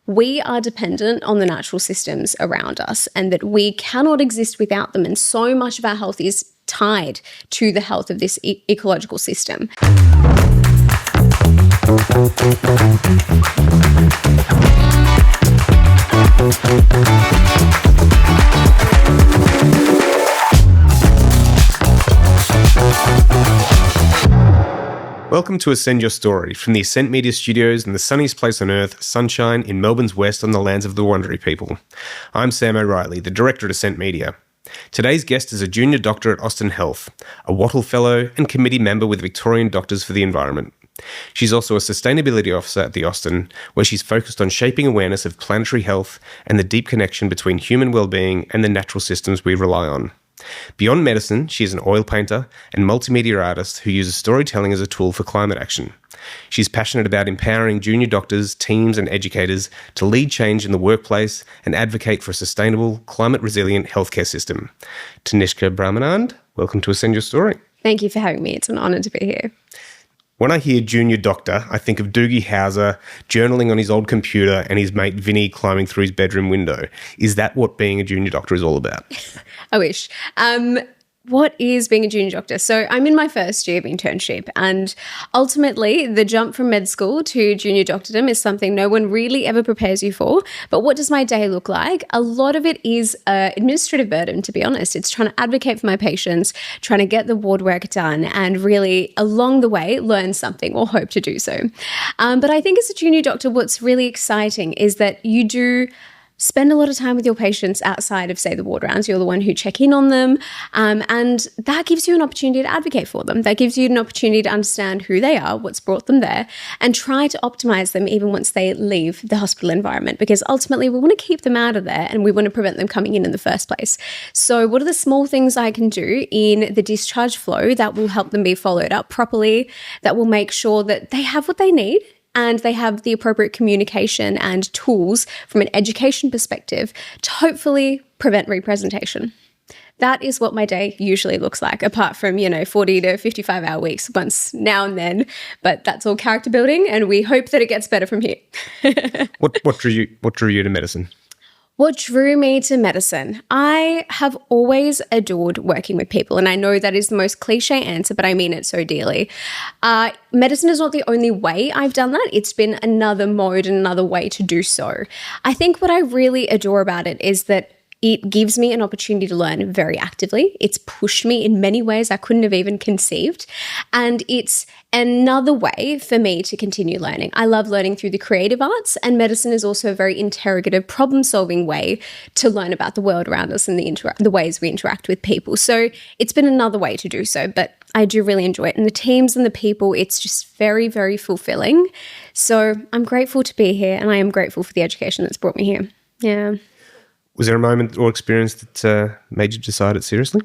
we are dependent on the natural systems around us and that we cannot exist without them. And so much of our health is tied to the health of this ecological system. Welcome to Ascend Your Story from the Ascent Media studios in the sunniest place on earth, sunshine in Melbourne's west on the lands of the Wurundjeri people. I'm Sam O'Reilly, the director at Ascent Media. Today's guest is a junior doctor at Austin Health, a Wattle Fellow and committee member with Victorian Doctors for the Environment. She's also a sustainability officer at the Austin, where she's focused on shaping awareness of planetary health and the deep connection between human well-being and the natural systems we rely on. Beyond medicine, she is an oil painter and multimedia artist who uses storytelling as a tool for climate action. She's passionate about empowering junior doctors, teams and educators to lead change in the workplace and advocate for a sustainable, climate-resilient healthcare system. Tanishka Brahmanand, welcome to Ascend Your Story. Thank you for having me. It's an honour to be here. When I hear junior doctor, I think of Doogie Howser journaling on his old computer and his mate Vinny climbing through his bedroom window. Is that what being a junior doctor is all about? I wish. What is being a junior doctor? So I'm in my first year of internship, and ultimately the jump from med school to junior doctordom is something no one really ever prepares you for. But what does my day look like? A lot of it is administrative burden, to be honest. It's trying to advocate for my patients, trying to get the ward work done, and really along the way learn something or hope to do so. But I think as a junior doctor, what's really exciting is that you do spend a lot of time with your patients outside of, say, the ward rounds. You're the one who check in on them, and that gives you an opportunity to advocate for them. That gives you an opportunity to understand who they are, what's brought them there, and try to optimize them even once they leave the hospital environment, because ultimately we want to keep them out of there and we want to prevent them coming in the first place. So what are the small things I can do in the discharge flow that will help them be followed up properly, that will make sure that they have what they need and they have the appropriate communication and tools from an education perspective to hopefully prevent representation. That is what my day usually looks like, apart from, 40 to 55-hour weeks once now and then. But that's all character building, and we hope that it gets better from here. What drew you to medicine? What drew me to medicine? I have always adored working with people, and I know that is the most cliche answer, but I mean it so dearly. Medicine is not the only way I've done that. It's been another mode and another way to do so. I think what I really adore about it is that it gives me an opportunity to learn very actively. It's pushed me in many ways I couldn't have even conceived. And it's another way for me to continue learning. I love learning through the creative arts, and medicine is also a very interrogative, problem-solving way to learn about the world around us and the ways we interact with people. So it's been another way to do so, but I do really enjoy it. And the teams and the people, it's just very, very fulfilling. So I'm grateful to be here, and I am grateful for the education that's brought me here. Yeah. Was there a moment or experience that made you decide it seriously?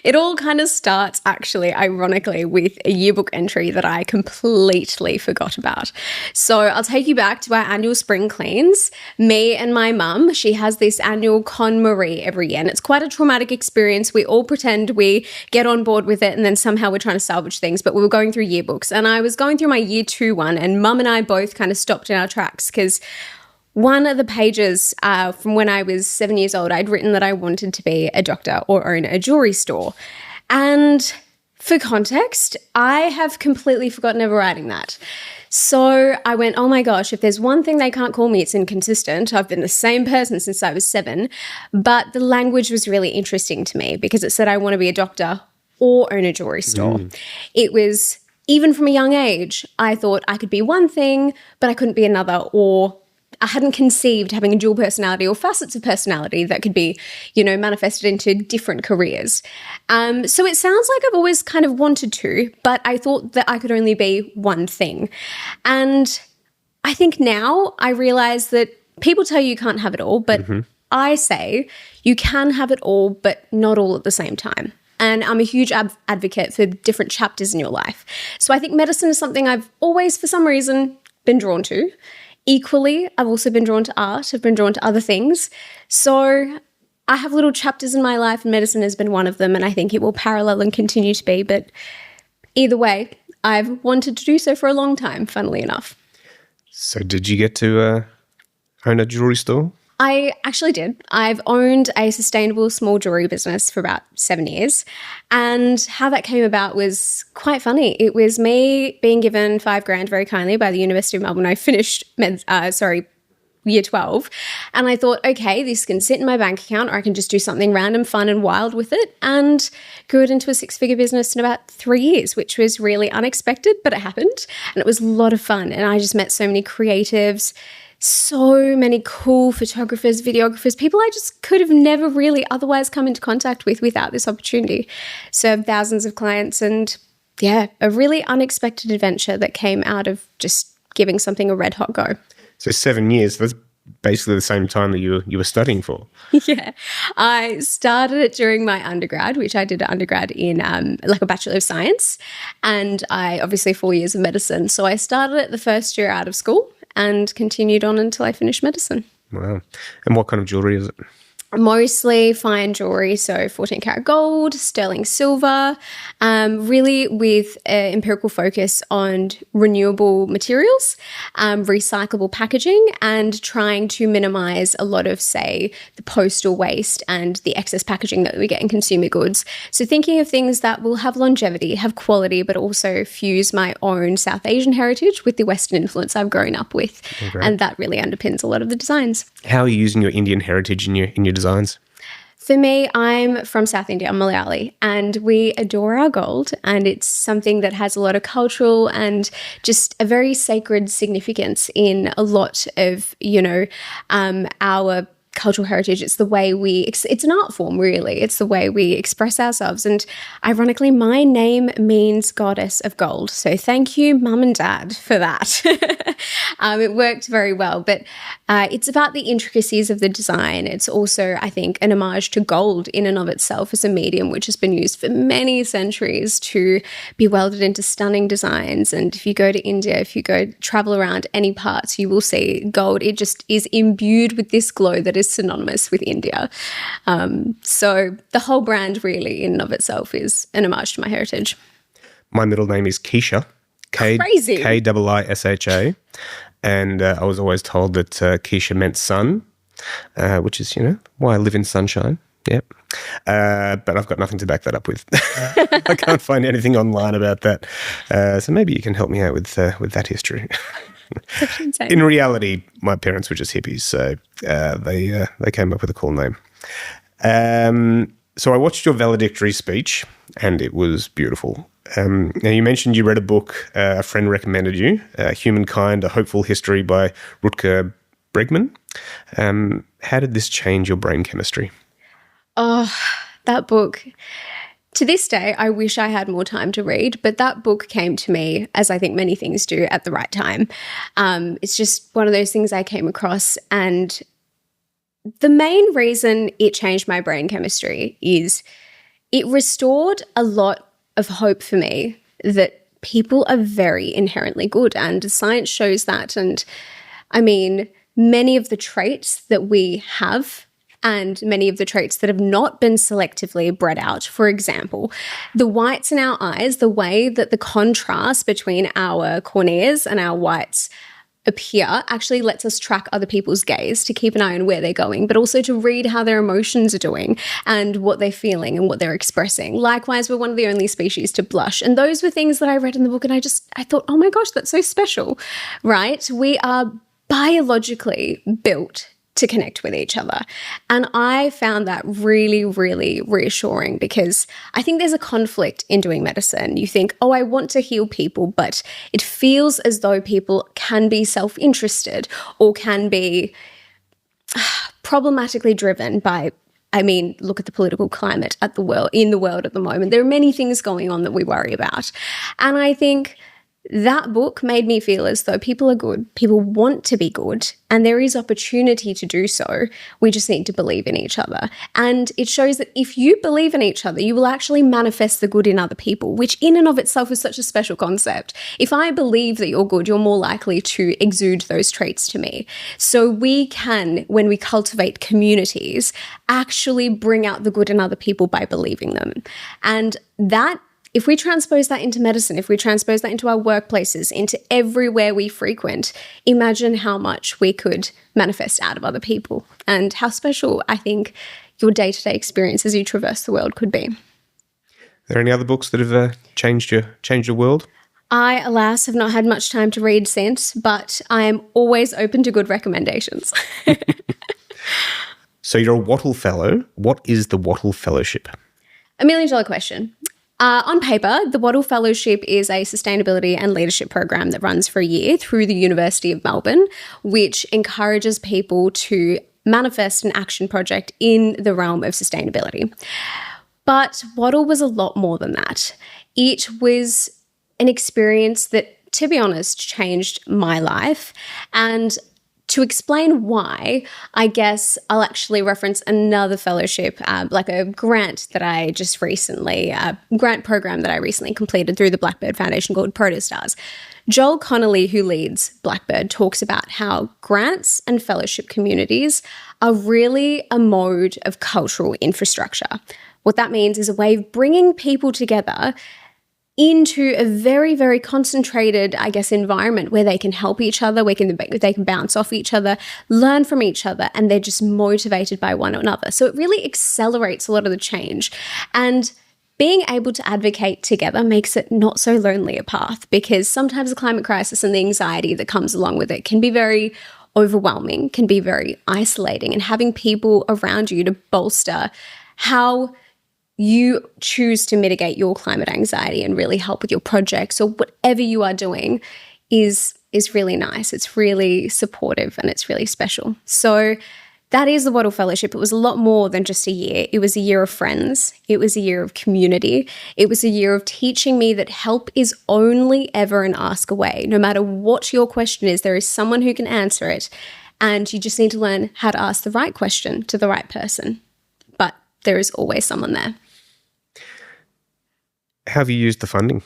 It all kind of starts actually, ironically, with a yearbook entry that I completely forgot about. So I'll take you back to our annual spring cleans. Me and my mum, she has this annual Con Marie every year, and it's quite a traumatic experience. We all pretend we get on board with it, and then somehow we're trying to salvage things, but we were going through yearbooks, and I was going through my year 2 one, and mum and I both kind of stopped in our tracks because one of the pages from when I was 7 years old, I'd written that I wanted to be a doctor or own a jewelry store. And for context, I have completely forgotten ever writing that. So I went, oh my gosh, if there's one thing they can't call me, it's inconsistent. I've been the same person since I was 7. But the language was really interesting to me because it said I want to be a doctor or own a jewelry store. It was, even from a young age, I thought I could be one thing, but I couldn't be another, or I hadn't conceived having a dual personality or facets of personality that could be, manifested into different careers. So it sounds like I've always kind of wanted to, but I thought that I could only be one thing. And I think now I realize that people tell you can't have it all, but I say you can have it all, but not all at the same time. And I'm a huge advocate for different chapters in your life. So I think medicine is something I've always, for some reason, been drawn to. Equally, I've also been drawn to art. I've been drawn to other things. So I have little chapters in my life, and medicine has been one of them, and I think it will parallel and continue to be. But either way, I've wanted to do so for a long time, funnily enough. So did you get to own a jewelry store? I actually did. I've owned a sustainable small jewelry business for about 7 years. And how that came about was quite funny. It was me being given $5,000 very kindly by the University of Melbourne. I finished year 12. And I thought, okay, this can sit in my bank account, or I can just do something random, fun and wild with it, and grew it into a 6-figure business in about 3 years, which was really unexpected, but it happened. And it was a lot of fun. And I just met so many creatives, so many cool photographers, videographers, people I just could have never really otherwise come into contact with without this opportunity. Served thousands of clients, and yeah, a really unexpected adventure that came out of just giving something a red hot go. So 7 years, that's basically the same time that you were studying for. Yeah. I started it during my undergrad, which I did an undergrad in like a Bachelor of Science, and I obviously 4 years of medicine. So I started it the first year out of school and continued on until I finished medicine. Wow. And what kind of jewelry is it? Mostly fine jewelry, so 14 karat gold, sterling silver, really with an empirical focus on renewable materials, recyclable packaging, and trying to minimize a lot of, say, the postal waste and the excess packaging that we get in consumer goods. So thinking of things that will have longevity, have quality, but also fuse my own South Asian heritage with the Western influence I've grown up with. Okay. And that really underpins a lot of the designs. How are you using your Indian heritage in your designs? For me, I'm from South India, I'm Malayali, and we adore our gold, and it's something that has a lot of cultural and just a very sacred significance in a lot of, our cultural heritage. It's the way it's an art form, really. It's the way we express ourselves. And ironically, my name means goddess of gold. So thank you, mum and dad, for that. It worked very well. But it's about the intricacies of the design. It's also, I think, an homage to gold in and of itself as a medium, which has been used for many centuries to be welded into stunning designs. And if you go to India, if you go travel around any parts, you will see gold. It just is imbued with this glow that is synonymous with India. So the whole brand really in and of itself is an homage to my heritage. My middle name is Keisha. Crazy. K-I-I-S-H-A. And I was always told that Keisha meant sun, which is, why I live in sunshine. Yep. But I've got nothing to back that up with. I can't find anything online about that. So maybe you can help me out with that history. In reality, my parents were just hippies, so they came up with a cool name. So I watched your valedictory speech, and it was beautiful. Now, you mentioned you read a book a friend recommended you, Humankind, A Hopeful History by Rutger Bregman. How did this change your brain chemistry? Oh, that book. To this day, I wish I had more time to read, but that book came to me, as I think many things do, at the right time. It's just one of those things I came across, and the main reason it changed my brain chemistry is it restored a lot of hope for me that people are very inherently good, and science shows that. And I mean, many of the traits that we have and many of the traits that have not been selectively bred out. For example, the whites in our eyes, the way that the contrast between our corneas and our whites appear actually lets us track other people's gaze to keep an eye on where they're going, but also to read how their emotions are doing and what they're feeling and what they're expressing. Likewise, we're one of the only species to blush. And those were things that I read in the book, and I thought, oh my gosh, that's so special, right? We are biologically built to connect with each other. And I found that really, really reassuring, because I think there's a conflict in doing medicine. You think, oh, I want to heal people, but it feels as though people can be self-interested or can be problematically driven by, look at the political climate in the world at the moment. There are many things going on that we worry about. And I think that book made me feel as though people are good, people want to be good, and there is opportunity to do so. We just need to believe in each other. And it shows that if you believe in each other, you will actually manifest the good in other people, which in and of itself is such a special concept. If I believe that you're good, you're more likely to exude those traits to me. So we can, when we cultivate communities, actually bring out the good in other people by believing them. And that if we transpose that into medicine, if we transpose that into our workplaces, into everywhere we frequent, imagine how much we could manifest out of other people and how special I think your day-to-day experience as you traverse the world could be. Are there any other books that have changed your world? I, alas, have not had much time to read since, but I am always open to good recommendations. So you're a Wattle Fellow. What is the Wattle Fellowship? $1 million question. On paper, the Wattle Fellowship is a sustainability and leadership program that runs for a year through the University of Melbourne, which encourages people to manifest an action project in the realm of sustainability. But Wattle was a lot more than that. It was an experience that, to be honest, changed my life. And to explain why, I guess I'll actually reference another fellowship, like a grant that I just recently, grant program that I recently completed through the Blackbird Foundation called Protostars. Joel Connolly, who leads Blackbird, talks about how grants and fellowship communities are really a mode of cultural infrastructure. What that means is a way of bringing people together into a very, very concentrated, I guess, environment where they can help each other, they can bounce off each other, learn from each other, and they're just motivated by one another. So it really accelerates a lot of the change. And being able to advocate together makes it not so lonely a path, because sometimes the climate crisis and the anxiety that comes along with it can be very overwhelming, can be very isolating, and having people around you to bolster how you choose to mitigate your climate anxiety and really help with your projects or whatever you are doing is really nice. It's really supportive and it's really special. So that is the Wattle Fellowship. It was a lot more than just a year. It was a year of friends. It was a year of community. It was a year of teaching me that help is only ever an ask away. No matter what your question is, there is someone who can answer it, and you just need to learn how to ask the right question to the right person. But there is always someone there. How have you used the funding?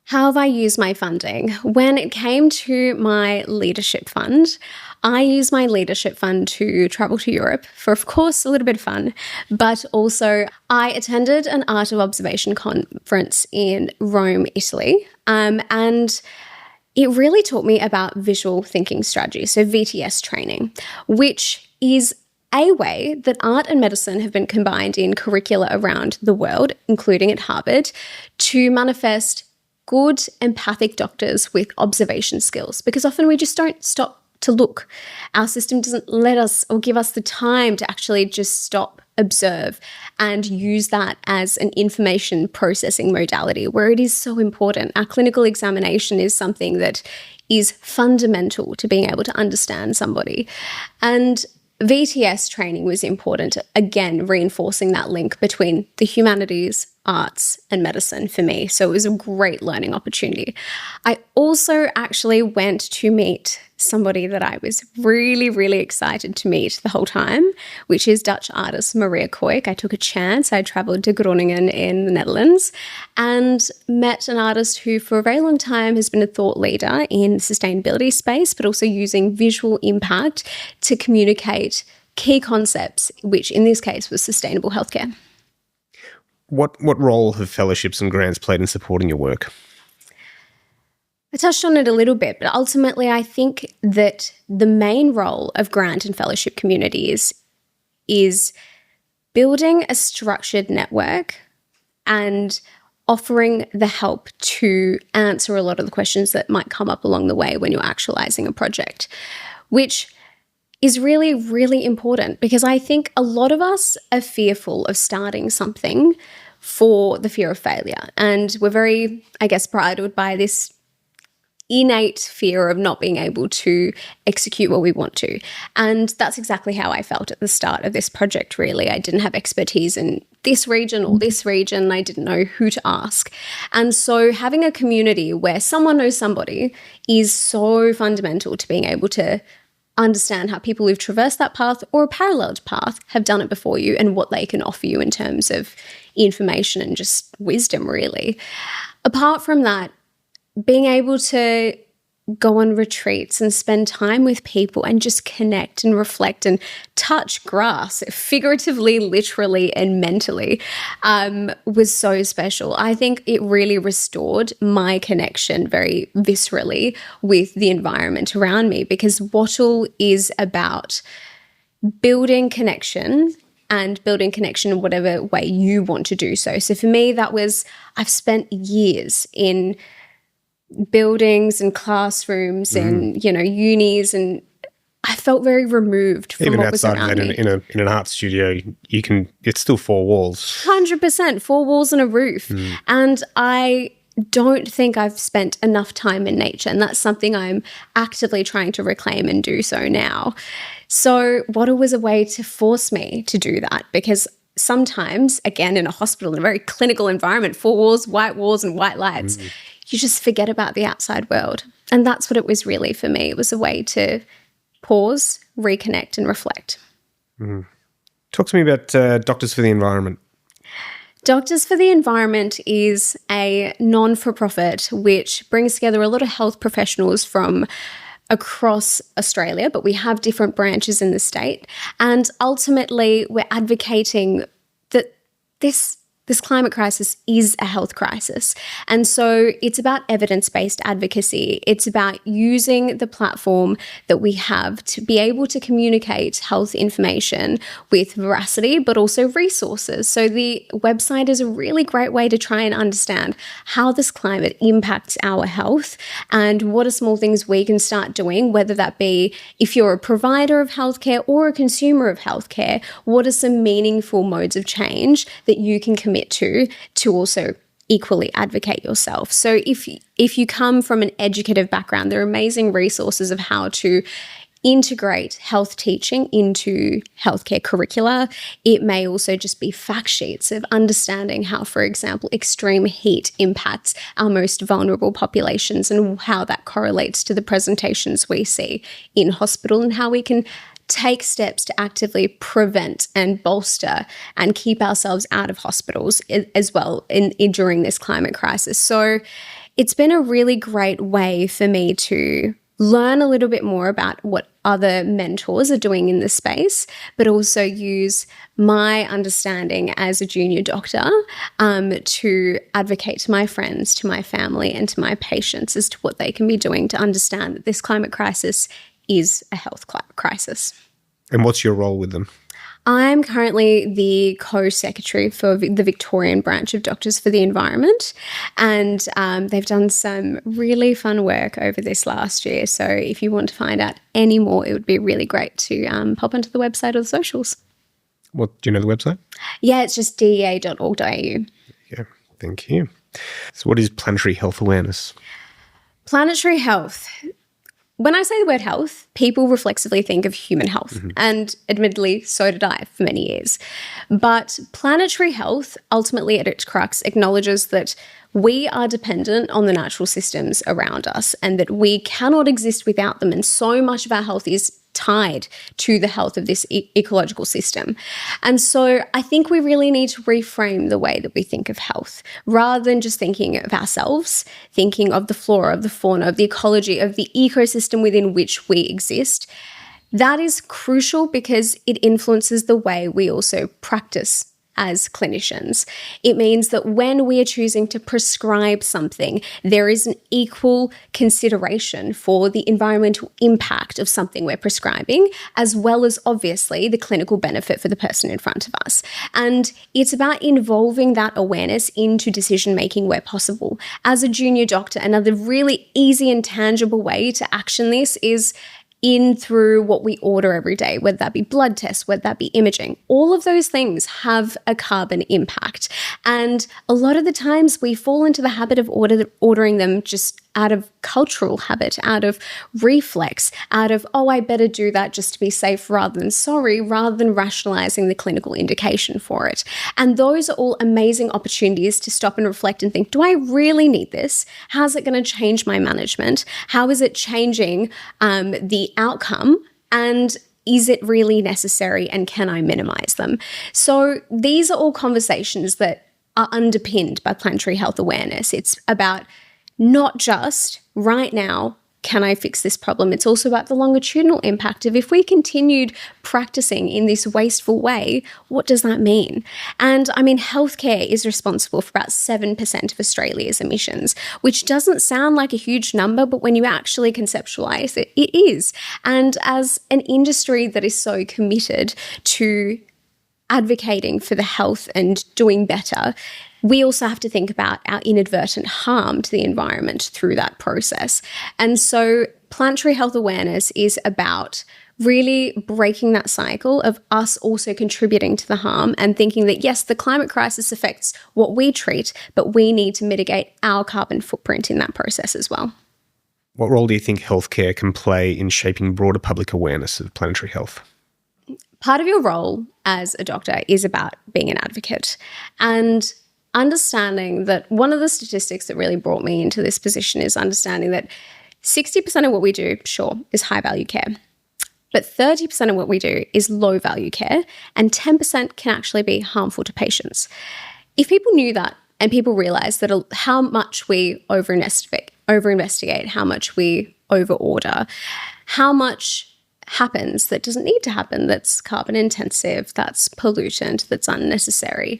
How have I used my funding? When it came to my leadership fund, I used my leadership fund to travel to Europe for, of course, a little bit of fun, but also I attended an Art of Observation conference in Rome, Italy, and it really taught me about visual thinking strategy, so VTS training, which is a way that art and medicine have been combined in curricula around the world, including at Harvard, to manifest good empathic doctors with observation skills, because often we just don't stop to look. Our system doesn't let us or give us the time to actually just stop, observe, and use that as an information processing modality where it is so important. Our clinical examination is something that is fundamental to being able to understand somebody. And VTS training was important, again, reinforcing that link between the humanities, arts, and medicine for me. So it was a great learning opportunity. I also actually went to meet somebody that I was really, really excited to meet the whole time, which is Dutch artist Maria Koik. I took a chance. I traveled to Groningen in the Netherlands and met an artist who for a very long time has been a thought leader in the sustainability space, but also using visual impact to communicate key concepts, which in this case was sustainable healthcare. What role have fellowships and grants played in supporting your work? I touched on it a little bit, but ultimately I think that the main role of grant and fellowship communities is building a structured network and offering the help to answer a lot of the questions that might come up along the way when you're actualizing a project, which is really, really important, because I think a lot of us are fearful of starting something for the fear of failure. And we're very, I guess, bridled by this innate fear of not being able to execute what we want to. And that's exactly how I felt at the start of this project, really. I didn't have expertise in this region or this region. I didn't know who to ask. And so having a community where someone knows somebody is so fundamental to being able to understand how people who've traversed that path or a parallel path have done it before you and what they can offer you in terms of information and just wisdom, really. Apart from that, being able to go on retreats and spend time with people and just connect and reflect and touch grass, figuratively, literally, and mentally, was so special. I think it really restored my connection very viscerally with the environment around me, because wattle is about building connection and building connection in whatever way you want to do so. So for me, I've spent years in buildings and classrooms and, unis, and I felt very removed from what was around me. Even outside of that, in an art studio, it's still four walls. 100%, four walls and a roof. And I don't think I've spent enough time in nature, and that's something I'm actively trying to reclaim and do so now. So wattle was a way to force me to do that, because sometimes, again, in a hospital, in a very clinical environment, four walls, and white lights, you just forget about the outside world. And that's what it was really for me. It was a way to pause, reconnect, and reflect. Talk to me about Doctors for the Environment. Doctors for the Environment is a non-for-profit which brings together a lot of health professionals from across Australia, but we have different branches in the state. And ultimately, we're advocating that this climate crisis is a health crisis. And so it's about evidence-based advocacy. It's about using the platform that we have to be able to communicate health information with veracity, but also resources. So the website is a really great way to try and understand how this climate impacts our health and what are small things we can start doing, whether that be if you're a provider of healthcare or a consumer of healthcare, what are some meaningful modes of change that you can commit to also equally advocate yourself. So if you come from an educative background, there are amazing resources of how to integrate health teaching into healthcare curricula. It may also just be fact sheets of understanding how, for example, extreme heat impacts our most vulnerable populations and how that correlates to the presentations we see in hospital, and how we can take steps to actively prevent and bolster and keep ourselves out of hospitals as well during this climate crisis. So it's been a really great way for me to learn a little bit more about what other mentors are doing in this space, but also use my understanding as a junior doctor to advocate to my friends, to my family, and to my patients as to what they can be doing to understand that this climate crisis is a health crisis. And what's your role with them? I'm currently the co-secretary for the Victorian branch of Doctors for the Environment, and they've done some really fun work over this last year. So if you want to find out any more, it would be really great to pop onto the website or the socials. Do you know the website? Yeah, it's just dea.org.au. Yeah, thank you. So what is planetary health awareness? Planetary health. When I say the word health, people reflexively think of human health, and admittedly, so did I for many years. But planetary health, ultimately at its crux, acknowledges that we are dependent on the natural systems around us and that we cannot exist without them, and so much of our health is tied to the health of this ecological system. And so I think we really need to reframe the way that we think of health, rather than just thinking of ourselves, thinking of the flora, of the fauna, of the ecology, of the ecosystem within which we exist. That is crucial because it influences the way we also practice as clinicians. It means that when we are choosing to prescribe something, there is an equal consideration for the environmental impact of something we're prescribing, as well as obviously the clinical benefit for the person in front of us. And it's about involving that awareness into decision-making where possible. As a junior doctor, another really easy and tangible way to action this is through what we order every day, whether that be blood tests, whether that be imaging. All of those things have a carbon impact. And a lot of the times we fall into the habit of ordering them just out of cultural habit, out of reflex, out of, oh, I better do that just to be safe rather than sorry, rather than rationalizing the clinical indication for it. And those are all amazing opportunities to stop and reflect and think, do I really need this? How's it going to change my management? How is it changing the outcome? And is it really necessary, and can I minimize them? So these are all conversations that are underpinned by planetary health awareness. It's about not just right now can I fix this problem? It's also about the longitudinal impact of if we continued practicing in this wasteful way, what does that mean? And I mean, healthcare is responsible for about 7% of Australia's emissions, which doesn't sound like a huge number, but when you actually conceptualize it, it is. And as an industry that is so committed to advocating for the health and doing better, we also have to think about our inadvertent harm to the environment through that process. And so planetary health awareness is about really breaking that cycle of us also contributing to the harm and thinking that, yes, the climate crisis affects what we treat, but we need to mitigate our carbon footprint in that process as well. What role do you think healthcare can play in shaping broader public awareness of planetary health? Part of your role as a doctor is about being an advocate and understanding that one of the statistics that really brought me into this position is understanding that 60% of what we do, sure, is high value care. But 30% of what we do is low value care, and 10% can actually be harmful to patients. If people knew that and people realized that how much we over-investigate, how much we over-order, how much happens that doesn't need to happen, that's carbon intensive, that's pollutant, that's unnecessary,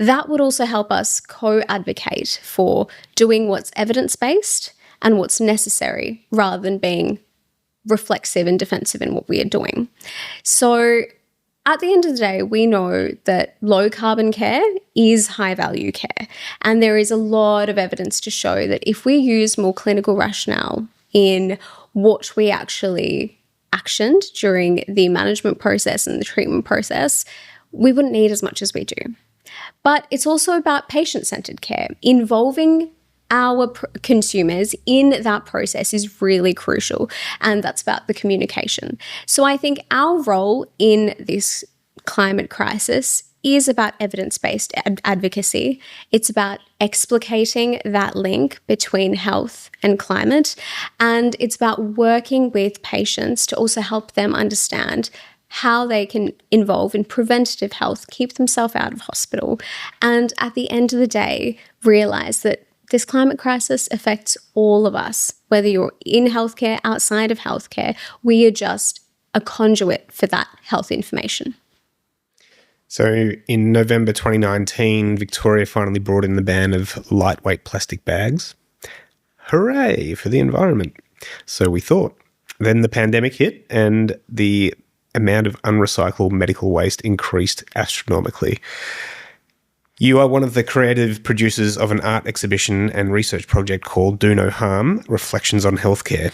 that would also help us co-advocate for doing what's evidence-based and what's necessary rather than being reflexive and defensive in what we are doing. So at the end of the day, we know that low carbon care is high value care. And there is a lot of evidence to show that if we use more clinical rationale in what we actually actioned during the management process and the treatment process, we wouldn't need as much as we do. But it's also about patient-centered care. Involving our consumers in that process is really crucial, and that's about the communication. So I think our role in this climate crisis is about evidence-based advocacy. It's about explicating that link between health and climate, and it's about working with patients to also help them understand how they can involve in preventative health, keep themselves out of hospital, and at the end of the day, realize that this climate crisis affects all of us, whether you're in healthcare, outside of healthcare. We are just a conduit for that health information. So in November 2019, Victoria finally brought in the ban of lightweight plastic bags. Hooray for the environment. So we thought. Then the pandemic hit and the amount of unrecycled medical waste increased astronomically. You are one of the creative producers of an art exhibition and research project called Do No Harm, Reflections on Healthcare.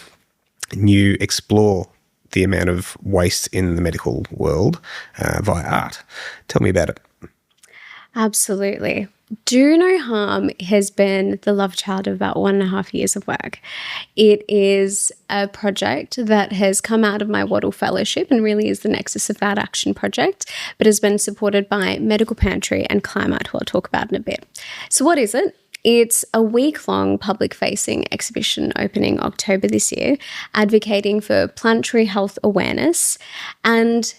And you explore the amount of waste in the medical world via art. Tell me about it. Absolutely. Do No Harm has been the love child of about 1.5 years of work. It is a project that has come out of my Waddle Fellowship and really is the nexus of that action project, but has been supported by Medical Pantry and Climate, who I'll talk about in a bit. So what is it? It's a week-long public-facing exhibition opening October this year, advocating for planetary health awareness. And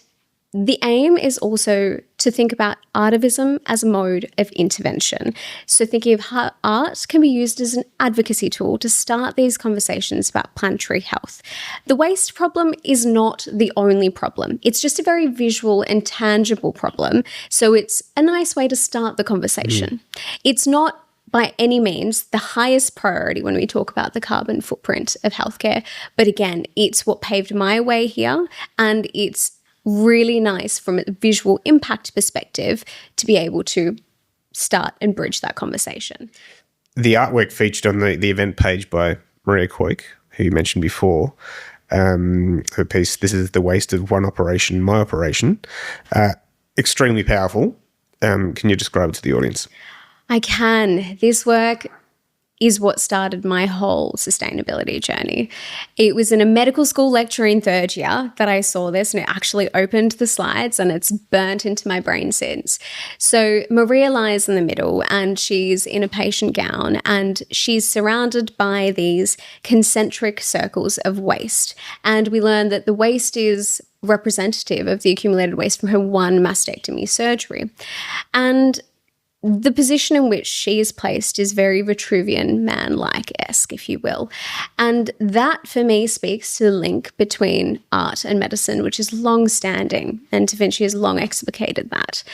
the aim is also to think about artivism as a mode of intervention. So thinking of how art can be used as an advocacy tool to start these conversations about planetary health. The waste problem is not the only problem. It's just a very visual and tangible problem. So it's a nice way to start the conversation. It's not by any means the highest priority when we talk about the carbon footprint of healthcare. But again, it's what paved my way here, and it's really nice from a visual impact perspective to be able to start and bridge that conversation. The artwork featured on the event page by Maria Koik, who you mentioned before, her piece, This is the Waste of One Operation, My Operation, extremely powerful. Can you describe it to the audience? I can. This work is what started my whole sustainability journey. It was in a medical school lecture in third year that I saw this, and it actually opened the slides and it's burnt into my brain since. So Maria lies in the middle and she's in a patient gown and she's surrounded by these concentric circles of waste. And we learn that the waste is representative of the accumulated waste from her one mastectomy surgery. And the position in which she is placed is very Vitruvian man-like-esque, if you will. And that, for me, speaks to the link between art and medicine, which is long-standing, and Da Vinci has long explicated that.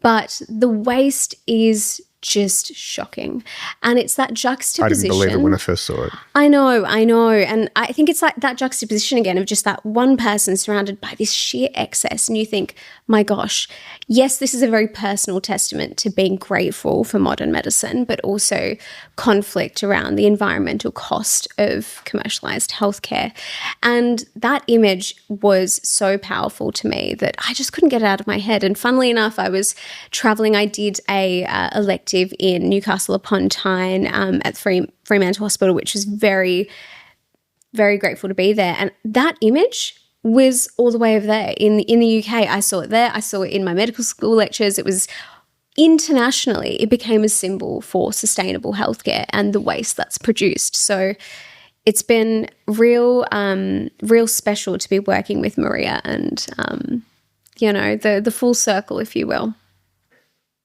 But the waste is just shocking. And it's that juxtaposition. I didn't believe it when I first saw it. I know. And I think it's like that juxtaposition again of just that one person surrounded by this sheer excess. And you think, my gosh, yes, this is a very personal testament to being grateful for modern medicine, but also conflict around the environmental cost of commercialized healthcare. And that image was so powerful to me that I just couldn't get it out of my head. And funnily enough, I was traveling. I did a elective in Newcastle upon Tyne at Fremantle Hospital, which was very, very grateful to be there. And that image was all the way over there in the UK. I saw it there. I saw it in my medical school lectures. It was internationally, it became a symbol for sustainable healthcare and the waste that's produced. So it's been real special to be working with Maria and, the full circle, if you will.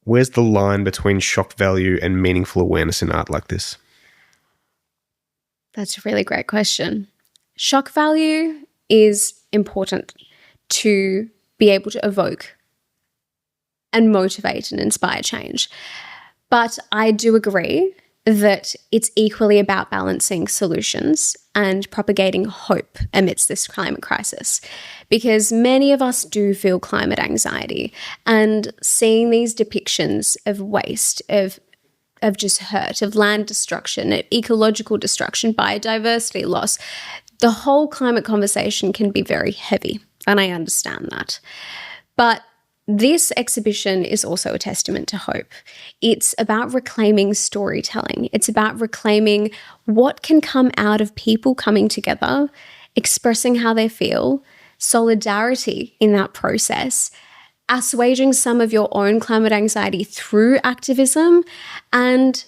Where's the line between shock value and meaningful awareness in art like this? That's a really great question. Shock value is important to be able to evoke and motivate and inspire change. But I do agree that it's equally about balancing solutions and propagating hope amidst this climate crisis, because many of us do feel climate anxiety, and seeing these depictions of waste, of just hurt, of land destruction, of ecological destruction, biodiversity loss, the whole climate conversation can be very heavy, and I understand that. But this exhibition is also a testament to hope. It's about reclaiming storytelling. It's about reclaiming what can come out of people coming together, expressing how they feel, solidarity in that process, assuaging some of your own climate anxiety through activism, and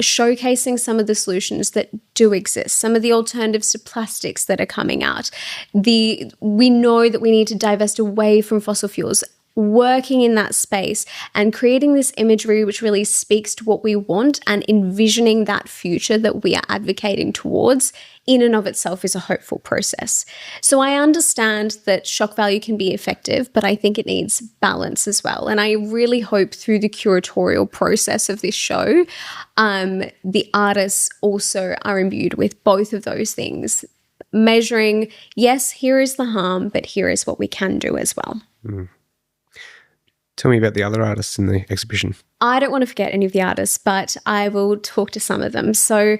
showcasing some of the solutions that do exist, some of the alternatives to plastics that are coming out. We know that we need to divest away from fossil fuels. Working in that space and creating this imagery which really speaks to what we want and envisioning that future that we are advocating towards in and of itself is a hopeful process. So I understand that shock value can be effective, but I think it needs balance as well. And I really hope through the curatorial process of this show, the artists also are imbued with both of those things, measuring, yes, here is the harm, but here is what we can do as well. Mm. Tell me about the other artists in the exhibition. I don't want to forget any of the artists, but I will talk to some of them. So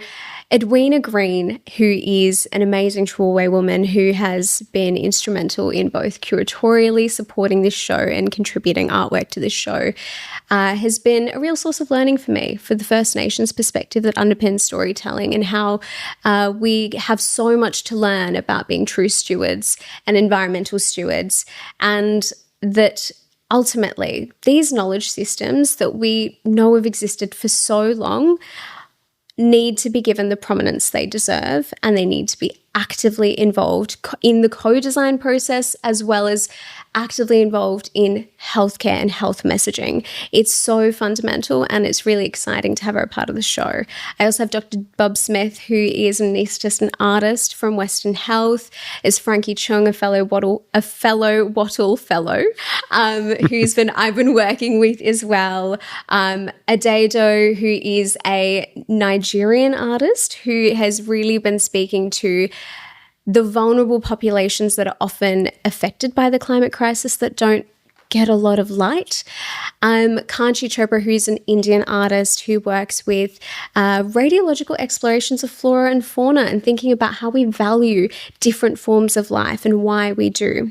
Edwina Green, who is an amazing Trawlway woman who has been instrumental in both curatorially supporting this show and contributing artwork to this show, has been a real source of learning for me for the First Nations perspective that underpins storytelling and how we have so much to learn about being true stewards and environmental stewards, and that ultimately, these knowledge systems that we know have existed for so long need to be given the prominence they deserve, and they need to be actively involved in the co-design process as well as actively involved in healthcare and health messaging. It's so fundamental, and it's really exciting to have her a part of the show. I also have Dr. Bob Smith, who is an anaesthetist and artist from Western Health. There's Frankie Chung, a fellow Wattle fellow, I've been working with as well. Adedo, who is a Nigerian artist who has really been speaking to the vulnerable populations that are often affected by the climate crisis that don't get a lot of light. Kanchi Chopra, who's an Indian artist who works with radiological explorations of flora and fauna and thinking about how we value different forms of life and why we do.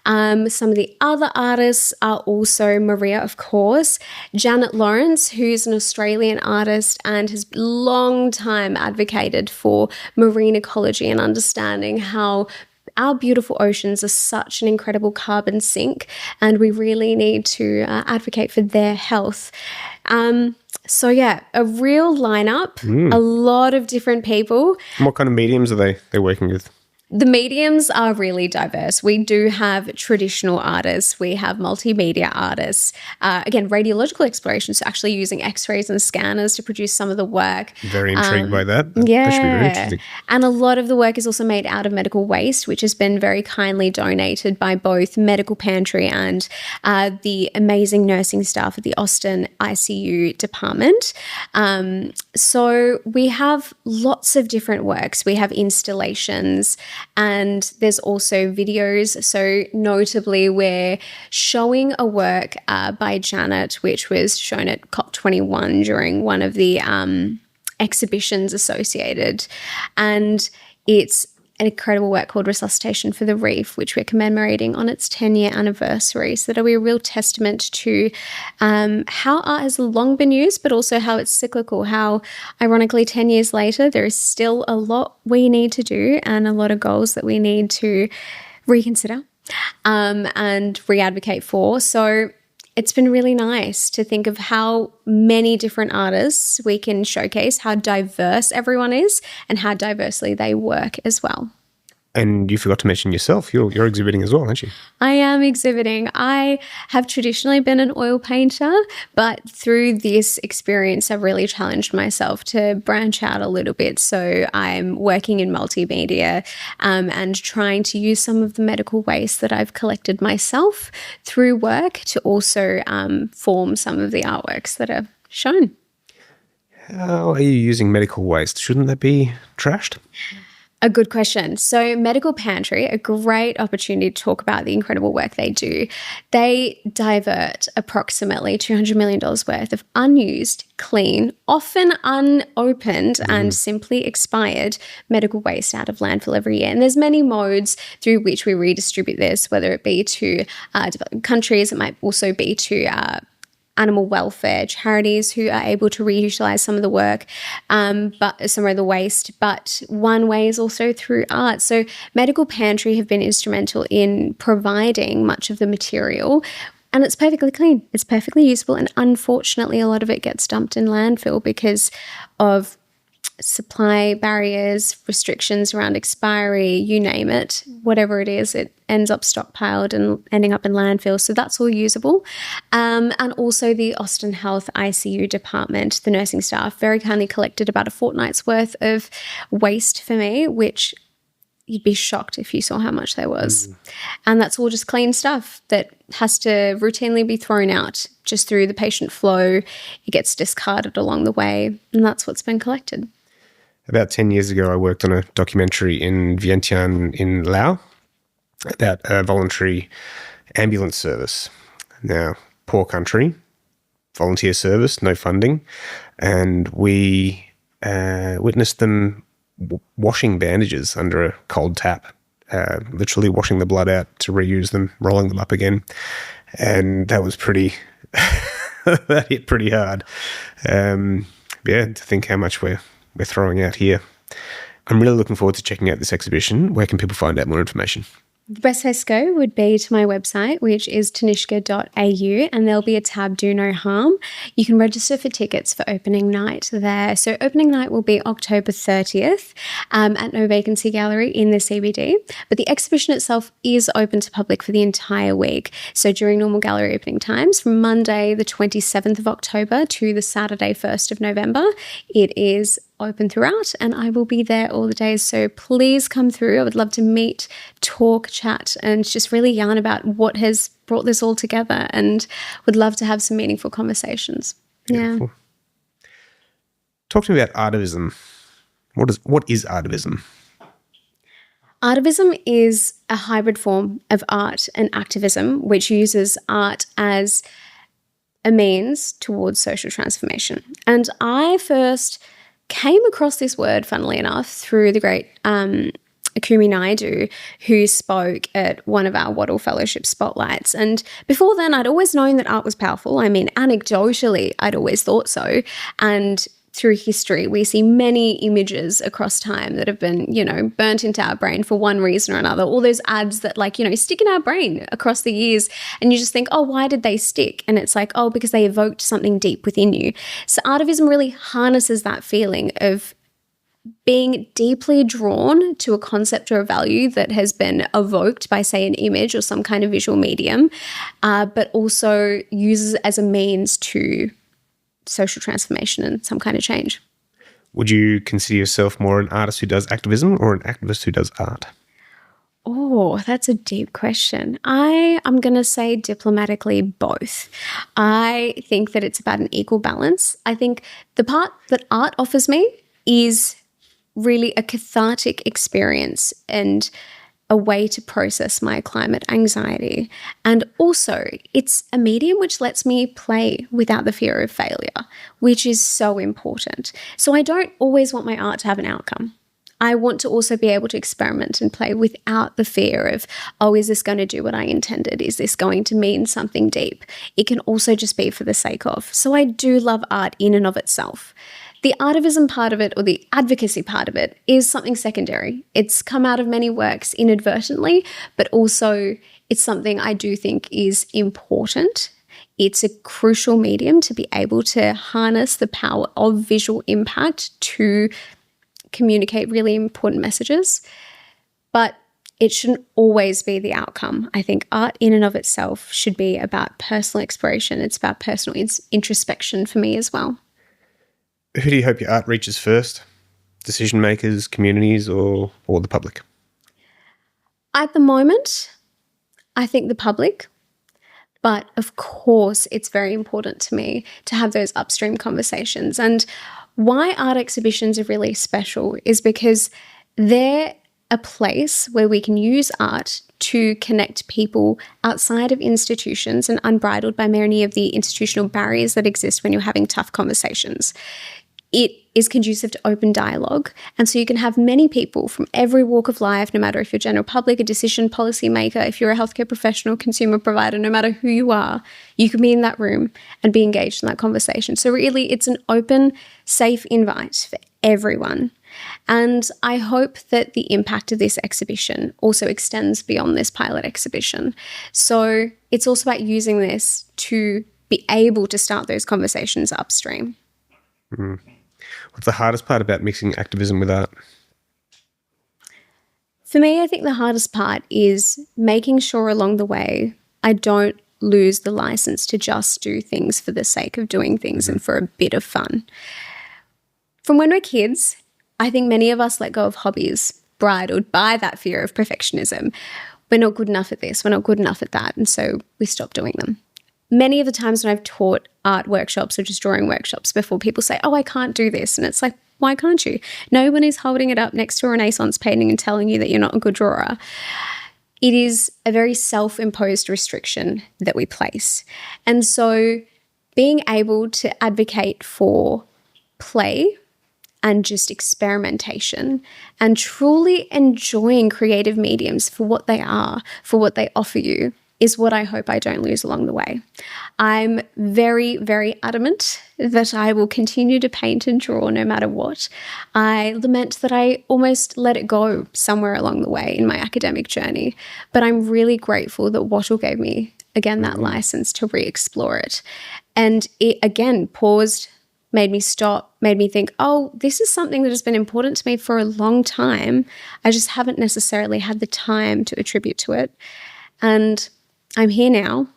Some of the other artists are also Maria, of course, Janet Lawrence, who's an Australian artist and has long time advocated for marine ecology and understanding how our beautiful oceans are such an incredible carbon sink, and we really need to advocate for their health. So yeah, a real lineup, a lot of different people. And what kind of mediums are they working with? The mediums are really diverse. We do have traditional artists. We have multimedia artists. Again, radiological exploration, so actually using x-rays and scanners to produce some of the work. Very intrigued by that. Yeah. That should be very interesting. And a lot of the work is also made out of medical waste, which has been very kindly donated by both Medical Pantry and the amazing nursing staff at the Austin ICU department. So we have lots of different works. We have installations, and there's also videos. So notably, we're showing a work by Janet, which was shown at COP21 during one of the exhibitions associated. And it's an incredible work called Resuscitation for the Reef, which we're commemorating on its 10-year anniversary. So that'll be a real testament to how art has long been used, but also how it's cyclical, how ironically 10 years later, there is still a lot we need to do and a lot of goals that we need to reconsider and re-advocate for. So it's been really nice to think of how many different artists we can showcase, how diverse everyone is, and how diversely they work as well. And you forgot to mention yourself. You're exhibiting as well, aren't you? I am exhibiting. I have traditionally been an oil painter, but through this experience, I've really challenged myself to branch out a little bit. So I'm working in multimedia and trying to use some of the medical waste that I've collected myself through work to also form some of the artworks that are shown. How are you using medical waste? Shouldn't that be trashed? A good question. So Medical Pantry, a great opportunity to talk about the incredible work they do. They divert approximately $200 million worth of unused, clean, often unopened and simply expired medical waste out of landfill every year. And there's many modes through which we redistribute this, whether it be to developing countries, it might also be to animal welfare charities who are able to reutilize some of the work, but some of the waste. But one way is also through art. So Medical Pantry have been instrumental in providing much of the material, and it's perfectly clean. It's perfectly usable, and unfortunately, a lot of it gets dumped in landfill because of supply barriers, restrictions around expiry, you name it, whatever it is, it ends up stockpiled and ending up in landfill. So that's all usable. And also the Austin Health ICU department, the nursing staff, very kindly collected about a fortnight's worth of waste for me, which you'd be shocked if you saw how much there was. And that's all just clean stuff that has to routinely be thrown out just through the patient flow. It gets discarded along the way, and that's what's been collected. About 10 years ago, I worked on a documentary in Vientiane in Laos about a voluntary ambulance service. Now, poor country, volunteer service, no funding, and we witnessed them washing bandages under a cold tap, literally washing the blood out to reuse them, rolling them up again. And that was pretty, that hit pretty hard. To think how much we're throwing out here. I'm really looking forward to checking out this exhibition. Where can people find out more information? The best place to go would be to my website, which is tanishka.au, and there'll be a tab, Do No Harm. You can register for tickets for opening night there. So opening night will be October 30th at No Vacancy Gallery in the CBD. But the exhibition itself is open to public for the entire week. So during normal gallery opening times, from Monday the 27th of October to the Saturday 1st of November, it is open throughout, and I will be there all the days. So please come through. I would love to meet, talk, chat, and just really yarn about what has brought this all together, and would love to have some meaningful conversations. Beautiful. Yeah. Talk to me about artivism. What is artivism? Artivism is a hybrid form of art and activism, which uses art as a means towards social transformation. And I first came across this word, funnily enough, through the great Akumi Naidu, who spoke at one of our Waddle Fellowship spotlights. And before then, I'd always known that art was powerful. I mean, anecdotally, I'd always thought so. And through history, we see many images across time that have been, burnt into our brain for one reason or another. All those ads that stick in our brain across the years, and you just think, oh, why did they stick? And it's like, oh, because they evoked something deep within you. So artivism really harnesses that feeling of being deeply drawn to a concept or a value that has been evoked by, say, an image or some kind of visual medium, but also uses it as a means to social transformation and some kind of change. Would you consider yourself more an artist who does activism or an activist who does art? Oh, that's a deep question. I'm going to say diplomatically both. I think that it's about an equal balance. I think the part that art offers me is really a cathartic experience and a way to process my climate anxiety. And also, it's a medium which lets me play without the fear of failure, which is so important. So I don't always want my art to have an outcome. I want to also be able to experiment and play without the fear of, oh, is this going to do what I intended? Is this going to mean something deep? It can also just be for the sake of. So I do love art in and of itself. The artivism part of it, or the advocacy part of it, is something secondary. It's come out of many works inadvertently, but also it's something I do think is important. It's a crucial medium to be able to harness the power of visual impact to communicate really important messages, but it shouldn't always be the outcome. I think art in and of itself should be about personal exploration. It's about personal introspection for me as well. Who do you hope your art reaches first? Decision makers, communities, or the public? At the moment, I think the public. But of course, it's very important to me to have those upstream conversations. And why art exhibitions are really special is because they're a place where we can use art to connect people outside of institutions and unbridled by many of the institutional barriers that exist when you're having tough conversations. It is conducive to open dialogue. And so you can have many people from every walk of life, no matter if you're general public, a decision policy maker, if you're a healthcare professional, consumer provider, no matter who you are, you can be in that room and be engaged in that conversation. So really, it's an open, safe invite for everyone. And I hope that the impact of this exhibition also extends beyond this pilot exhibition. So it's also about using this to be able to start those conversations upstream. Mm. What's the hardest part about mixing activism with art? For me, I think the hardest part is making sure along the way I don't lose the license to just do things for the sake of doing things and for a bit of fun. From when we're kids, I think many of us let go of hobbies bridled by that fear of perfectionism. We're not good enough at this, we're not good enough at that, and so we stop doing them. Many of the times when I've taught art workshops or just drawing workshops before, people say, oh, I can't do this. And it's like, why can't you? No one is holding it up next to a Renaissance painting and telling you that you're not a good drawer. It is a very self-imposed restriction that we place. And so being able to advocate for play and just experimentation and truly enjoying creative mediums for what they are, for what they offer you, is what I hope I don't lose along the way. I'm very, very adamant that I will continue to paint and draw no matter what. I lament that I almost let it go somewhere along the way in my academic journey, but I'm really grateful that Wattle gave me, again, that license to re-explore it. And it, again, paused, made me stop, made me think, oh, this is something that has been important to me for a long time. I just haven't necessarily had the time to attribute to it. And I'm here now,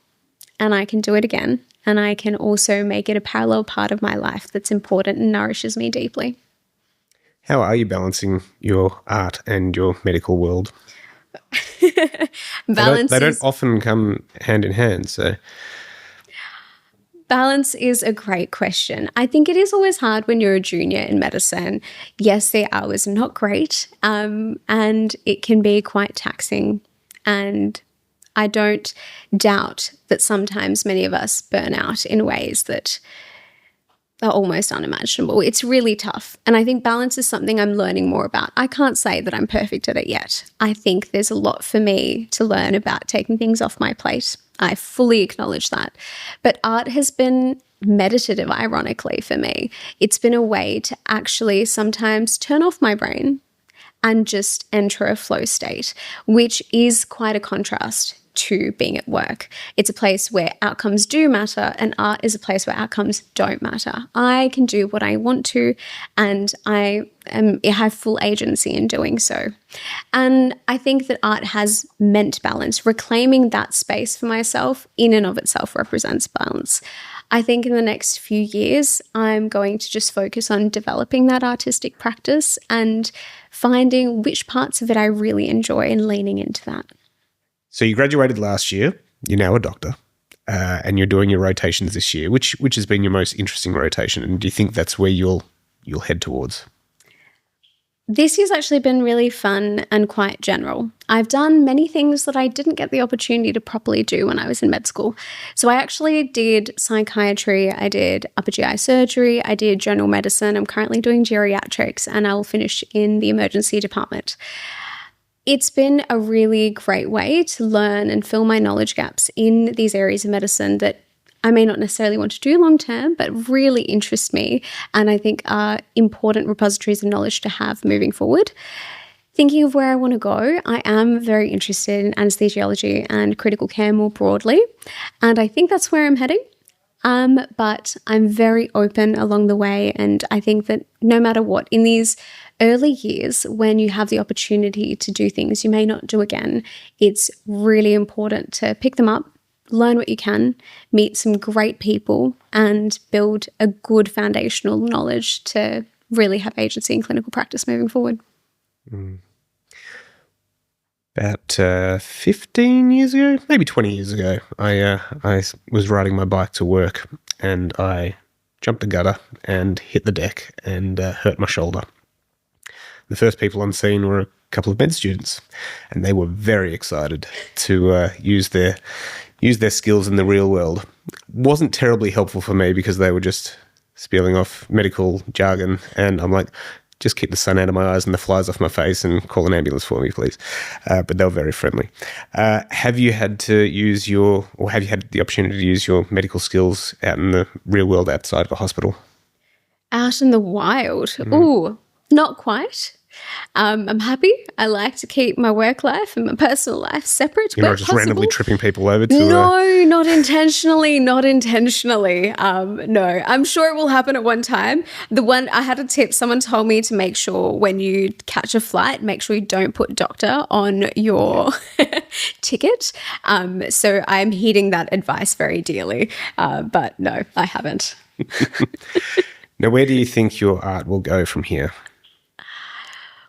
and I can do it again, and I can also make it a parallel part of my life that's important and nourishes me deeply. How are you balancing your art and your medical world? Balance they don't often come hand in hand, so... Balance is a great question. I think it is always hard when you're a junior in medicine. Yes, the hours are not great, and it can be quite taxing, and I don't doubt that sometimes many of us burn out in ways that are almost unimaginable. It's really tough. And I think balance is something I'm learning more about. I can't say that I'm perfect at it yet. I think there's a lot for me to learn about taking things off my plate. I fully acknowledge that. But art has been meditative, ironically, for me. It's been a way to actually sometimes turn off my brain and just enter a flow state, which is quite a contrast to being at work. It's a place where outcomes do matter, and art is a place where outcomes don't matter. I can do what I want to, and I have full agency in doing so. And I think that art has meant balance. Reclaiming that space for myself in and of itself represents balance. I think in the next few years, I'm going to just focus on developing that artistic practice and finding which parts of it I really enjoy and leaning into that. So you graduated last year. You're now a doctor, and you're doing your rotations this year. Which has been your most interesting rotation, and do you think that's where you'll head towards? This year's actually been really fun and quite general. I've done many things that I didn't get the opportunity to properly do when I was in med school. So I actually did psychiatry, I did upper GI surgery, I did general medicine. I'm currently doing geriatrics, and I'll finish in the emergency department. It's been a really great way to learn and fill my knowledge gaps in these areas of medicine that I may not necessarily want to do long term, but really interest me and I think are important repositories of knowledge to have moving forward. Thinking of where I want to go, I am very interested in anesthesiology and critical care more broadly, and I think that's where I'm heading. But I'm very open along the way, and I think that no matter what, in these early years when you have the opportunity to do things you may not do again, it's really important to pick them up, learn what you can, meet some great people, and build a good foundational knowledge to really have agency in clinical practice moving forward. About 15 years ago, maybe 20 years ago, I was riding my bike to work, and I jumped a gutter and hit the deck and hurt my shoulder. The first people on scene were a couple of med students, and they were very excited to use their skills in the real world. Wasn't terribly helpful for me because they were just spewing off medical jargon, and I'm like, just keep the sun out of my eyes and the flies off my face and call an ambulance for me, please. But they were very friendly. Have you had the opportunity to use your medical skills out in the real world outside of a hospital? Out in the wild? Ooh, not quite. I'm happy. I like to keep my work life and my personal life separate. You're not just randomly tripping people over to... No, not intentionally. No, I'm sure it will happen at one time. I had a tip. Someone told me to make sure when you catch a flight, make sure you don't put doctor on your ticket. So I'm heeding that advice very dearly. But no, I haven't. Now, where do you think your art will go from here?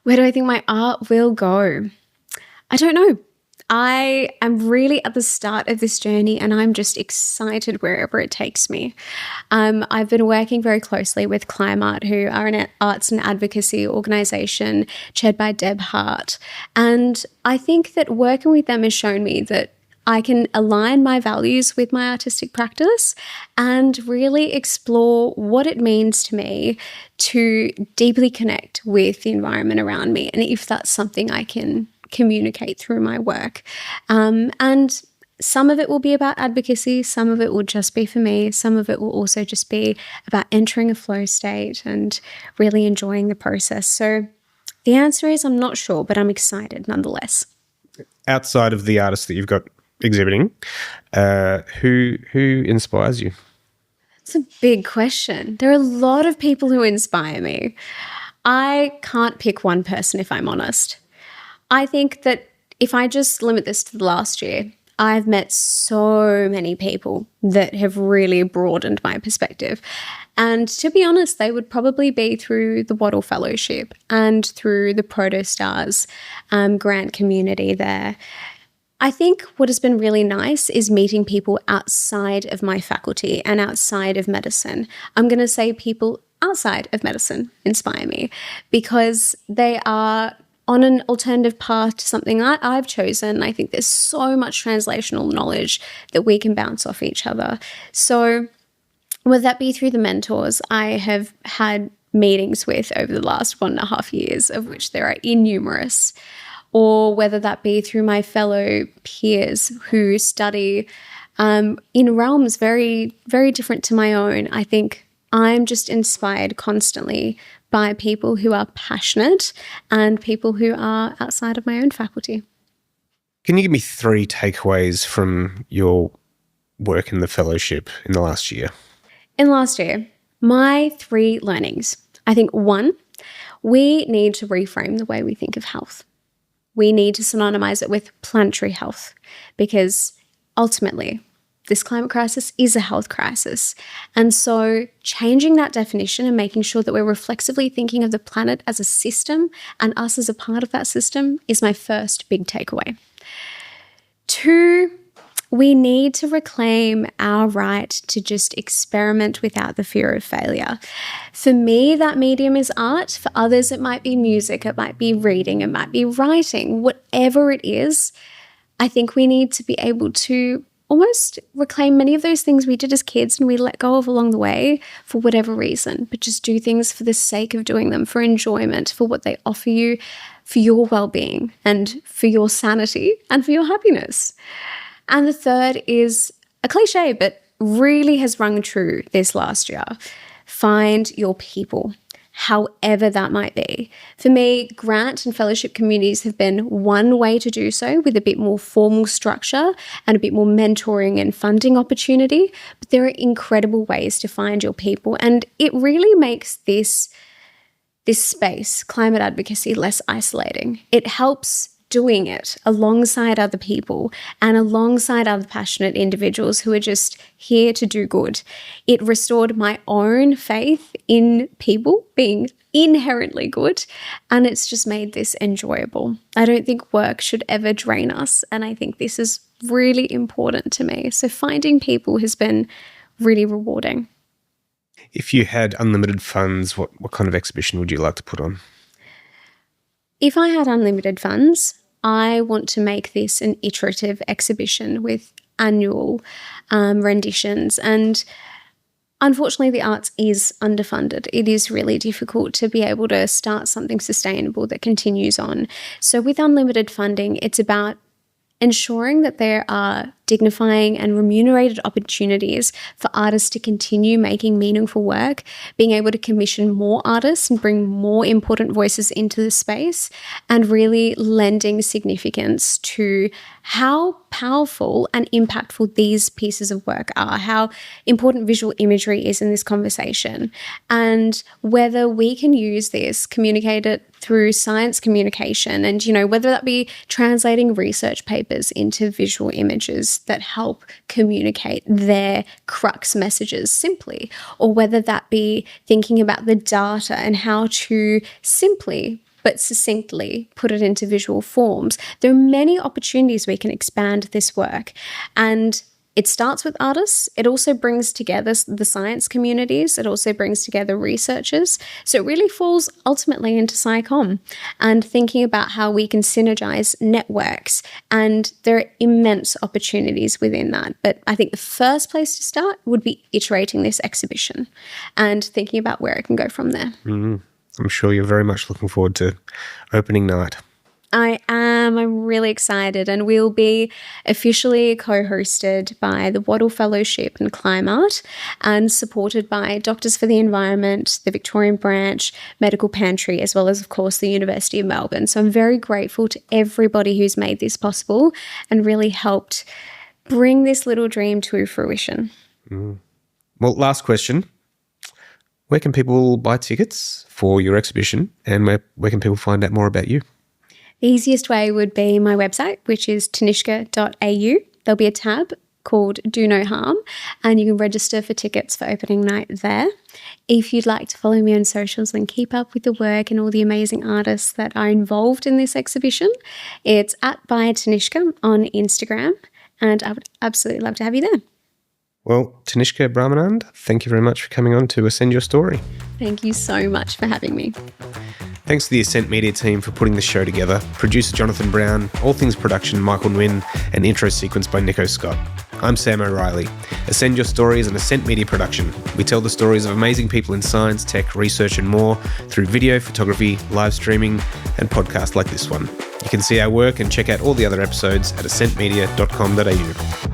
Where do I think my art will go? I don't know. I am really at the start of this journey, and I'm just excited wherever it takes me. I've been working very closely with Climb Art, who are an arts and advocacy organisation chaired by Deb Hart. And I think that working with them has shown me that I can align my values with my artistic practice and really explore what it means to me to deeply connect with the environment around me, and if that's something I can communicate through my work. And some of it will be about advocacy, some of it will just be for me, some of it will also just be about entering a flow state and really enjoying the process. So the answer is I'm not sure, but I'm excited nonetheless. Outside of the artists that you've got exhibiting, who inspires you? That's a big question. There are a lot of people who inspire me. I can't pick one person, if I'm honest. I think that if I just limit this to the last year, I've met so many people that have really broadened my perspective. And to be honest, they would probably be through the Wattle Fellowship and through the Protostars grant community there. I think what has been really nice is meeting people outside of my faculty and outside of medicine. I'm going to say people outside of medicine inspire me because they are on an alternative path to something I've chosen. I think there's so much translational knowledge that we can bounce off each other. So whether that be through the mentors I have had meetings with over the last 1.5 years, of which there are innumerous, or whether that be through my fellow peers who study in realms very, very different to my own. I think I'm just inspired constantly by people who are passionate and people who are outside of my own faculty. Can you give me 3 takeaways from your work in the fellowship in the last year? In last year, my 3 learnings. I think 1, we need to reframe the way we think of health. We need to synonymize it with planetary health, because ultimately, this climate crisis is a health crisis. And so changing that definition and making sure that we're reflexively thinking of the planet as a system and us as a part of that system is my first big takeaway. 2, we need to reclaim our right to just experiment without the fear of failure. For me, that medium is art. For others, it might be music, it might be reading, it might be writing. Whatever it is, I think we need to be able to almost reclaim many of those things we did as kids and we let go of along the way for whatever reason, but just do things for the sake of doing them, for enjoyment, for what they offer you, for your well-being and for your sanity and for your happiness. And the third is a cliche, but really has rung true this last year. Find your people, however that might be. For me, grant and fellowship communities have been one way to do so, with a bit more formal structure and a bit more mentoring and funding opportunity. But there are incredible ways to find your people, and it really makes this space, climate advocacy, less isolating. It helps doing it alongside other people and alongside other passionate individuals who are just here to do good. It restored my own faith in people being inherently good, and it's just made this enjoyable. I don't think work should ever drain us, and I think this is really important to me. So finding people has been really rewarding. If you had unlimited funds, what kind of exhibition would you like to put on? If I had unlimited funds, I want to make this an iterative exhibition with annual renditions. And unfortunately, the arts is underfunded. It is really difficult to be able to start something sustainable that continues on. So with unlimited funding, it's about ensuring that there are dignifying and remunerated opportunities for artists to continue making meaningful work, being able to commission more artists and bring more important voices into the space, and really lending significance to how powerful and impactful these pieces of work are, how important visual imagery is in this conversation, and whether we can use this, communicate it through science communication, and, whether that be translating research papers into visual images that help communicate their crux messages simply, or whether that be thinking about the data and how to simply but succinctly put it into visual forms. There are many opportunities we can expand this work, and it starts with artists. It also brings together the science communities. It also brings together researchers. So it really falls ultimately into SciComm and thinking about how we can synergize networks. And there are immense opportunities within that. But I think the first place to start would be iterating this exhibition and thinking about where it can go from there. Mm-hmm. I'm sure you're very much looking forward to opening night. I am. I'm really excited, and we'll be officially co-hosted by the Waddell Fellowship and Climate and supported by Doctors for the Environment, the Victorian Branch, Medical Pantry, as well as, of course, the University of Melbourne. So I'm very grateful to everybody who's made this possible and really helped bring this little dream to fruition. Mm. Well, last question. Where can people buy tickets for your exhibition, and where can people find out more about you? The easiest way would be my website, which is tanishka.au. There'll be a tab called Do No Harm, and you can register for tickets for opening night there. If you'd like to follow me on socials and keep up with the work and all the amazing artists that are involved in this exhibition, it's @bytanishka on Instagram, and I would absolutely love to have you there. Well, Tanishka Brahmanand, thank you very much for coming on to Ascend Your Story. Thank you so much for having me. Thanks to the Ascent Media team for putting the show together. Producer Jonathan Brown, all things production Michael Nguyen, and intro sequence by Nico Scott. I'm Sam O'Reilly. Ascend Your Story is an Ascent Media production. We tell the stories of amazing people in science, tech, research and more through video, photography, live streaming and podcasts like this one. You can see our work and check out all the other episodes at ascentmedia.com.au.